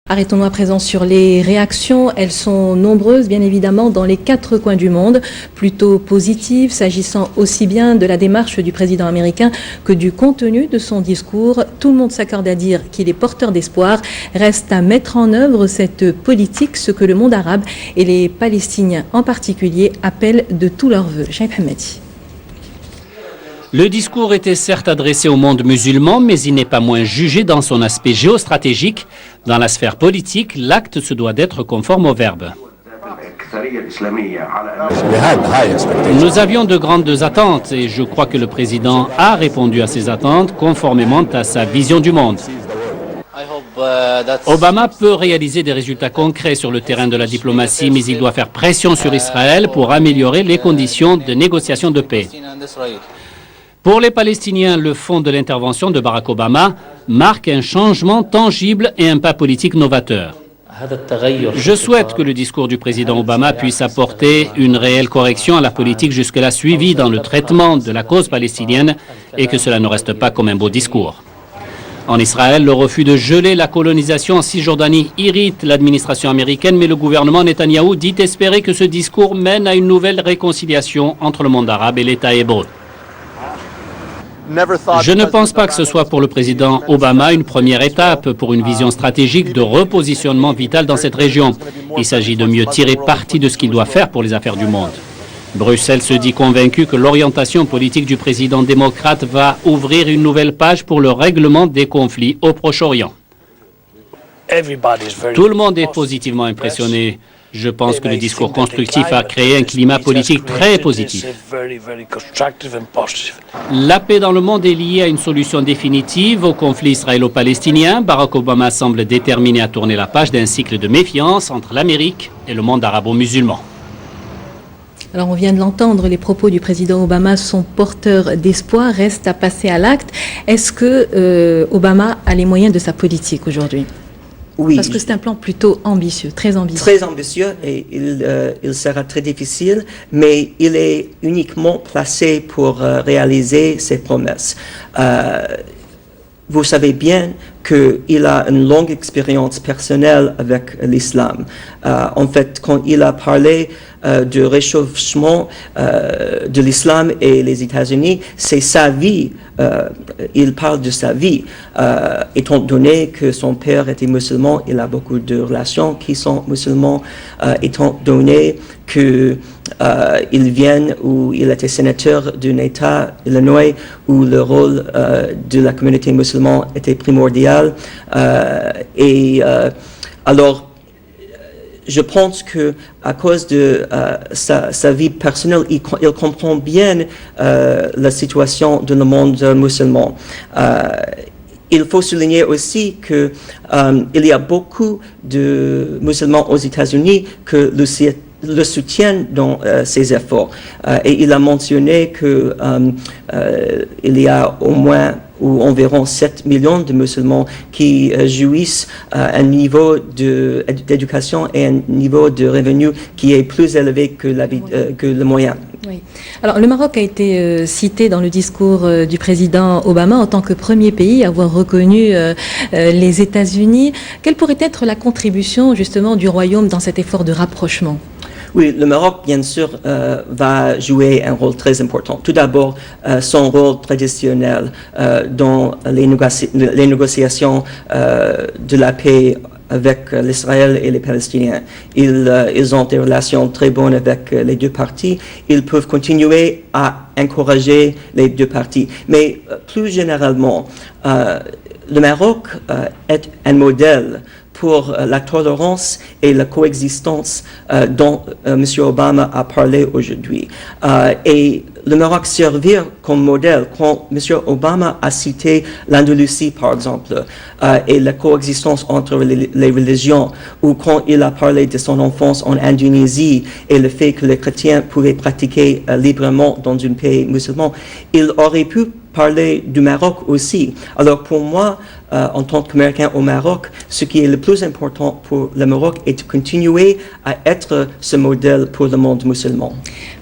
Arrêtons-nous à présent sur les réactions. Elles sont nombreuses, bien évidemment, dans les 4 coins du monde, plutôt positives, s'agissant aussi bien de la démarche du président américain que du contenu de son discours. Tout le monde s'accorde à dire qu'il est porteur d'espoir. Reste à mettre en œuvre cette politique, ce que le monde arabe et les Palestiniens en particulier appellent de tous leurs vœux. Chaïb Hamadi. Le discours était certes adressé au monde musulman, mais il n'est pas moins jugé dans son aspect géostratégique. Dans la sphère politique, l'acte se doit d'être conforme au verbe. Nous avions de grandes attentes et je crois que le président a répondu à ces attentes conformément à sa vision du monde. Obama peut réaliser des résultats concrets sur le terrain de la diplomatie, mais il doit faire pression sur Israël pour améliorer les conditions de négociation de paix. Pour les Palestiniens, le fond de l'intervention de Barack Obama marque un changement tangible et un pas politique novateur. Je souhaite que le discours du président Obama puisse apporter une réelle correction à la politique jusque-là suivie dans le traitement de la cause palestinienne et que cela ne reste pas comme un beau discours. En Israël, le refus de geler la colonisation en Cisjordanie irrite l'administration américaine, mais le gouvernement Netanyahou dit espérer que ce discours mène à une nouvelle réconciliation entre le monde arabe et l'État hébreu. Je ne pense pas que ce soit pour le président Obama une première étape pour une vision stratégique de repositionnement vital dans cette région. Il s'agit de mieux tirer parti de ce qu'il doit faire pour les affaires du monde. Bruxelles se dit convaincue que l'orientation politique du président démocrate va ouvrir une nouvelle page pour le règlement des conflits au Proche-Orient. Tout le monde est positivement impressionné. Je pense que le discours constructif a créé un climat politique très positif. La paix dans le monde est liée à une solution définitive au conflit israélo-palestinien. Barack Obama semble déterminé à tourner la page d'un cycle de méfiance entre l'Amérique et le monde arabo-musulman. Alors on vient de l'entendre, les propos du président Obama sont porteurs d'espoir, reste à passer à l'acte. Est-ce que Obama a les moyens de sa politique aujourd'hui ? Oui. Parce que c'est un plan plutôt ambitieux, très ambitieux. Très ambitieux et il sera très difficile, mais il est uniquement placé pour réaliser ses promesses. Vous savez bien qu'il a une longue expérience personnelle avec l'islam. En fait, quand il a parlé du réchauffement de l'islam et les États-Unis, c'est sa vie. Il parle de sa vie. Étant donné que son père était musulman, il a beaucoup de relations qui sont musulmans. Étant donné que il vient ou il était sénateur d'un État, Illinois, où le rôle de la communauté musulmane était primordial. Alors, je pense que à cause de sa vie personnelle, il comprend bien la situation dans le monde musulman. Il faut souligner aussi que il y a beaucoup de musulmans aux États-Unis que le soutiennent dans ses efforts. Et il a mentionné que il y a au moins ou environ 7 millions de musulmans qui jouissent un niveau d'éducation et un niveau de revenu qui est plus élevé que le moyen. Oui. Alors, le Maroc a été cité dans le discours du président Obama en tant que premier pays à avoir reconnu les États-Unis. Quelle pourrait être la contribution justement du Royaume dans cet effort de rapprochement ? Oui, le Maroc, bien sûr, va jouer un rôle très important. Tout d'abord, son rôle traditionnel dans les négociations de la paix avec l'Israël et les Palestiniens. Ils ont des relations très bonnes avec les deux parties. Ils peuvent continuer à encourager les deux parties. Mais plus généralement, le Maroc est un modèle pour la tolérance et la coexistence dont M. Obama a parlé aujourd'hui. Et le Maroc servir comme modèle quand M. Obama a cité l'Andalousie, par exemple, et la coexistence entre les religions, ou quand il a parlé de son enfance en Indonésie et le fait que les chrétiens pouvaient pratiquer librement dans un pays musulman, il aurait pu parler du Maroc aussi. Alors pour moi, en tant qu'Américain au Maroc, ce qui est le plus important pour le Maroc est de continuer à être ce modèle pour le monde musulman.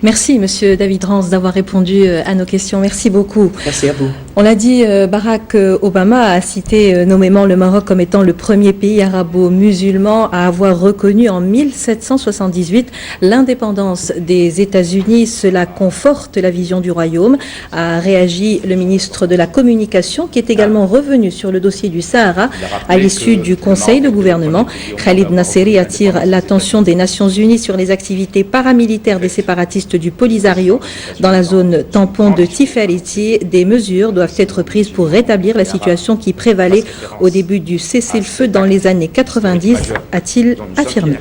Merci, Monsieur David Rance, d'avoir répondu à nos questions. Merci beaucoup. Merci à vous. On l'a dit, Barack Obama a cité nommément le Maroc comme étant le premier pays arabo-musulman à avoir reconnu en 1778 l'indépendance des États-Unis. Cela conforte la vision du royaume, a réagi le ministre de la Communication, qui est également revenu sur le dossier du Sahara à l'issue du Conseil de gouvernement. Khalid Nasseri attire l'attention des Nations Unies sur les activités paramilitaires des séparatistes du Polisario dans la zone tampon de Tifariti. Des mesures doivent être prises pour rétablir la situation qui prévalait au début du cessez-le-feu dans les années 90, a-t-il affirmé.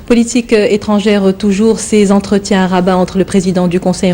Politique étrangère toujours, ces entretiens à Rabat entre le président du Conseil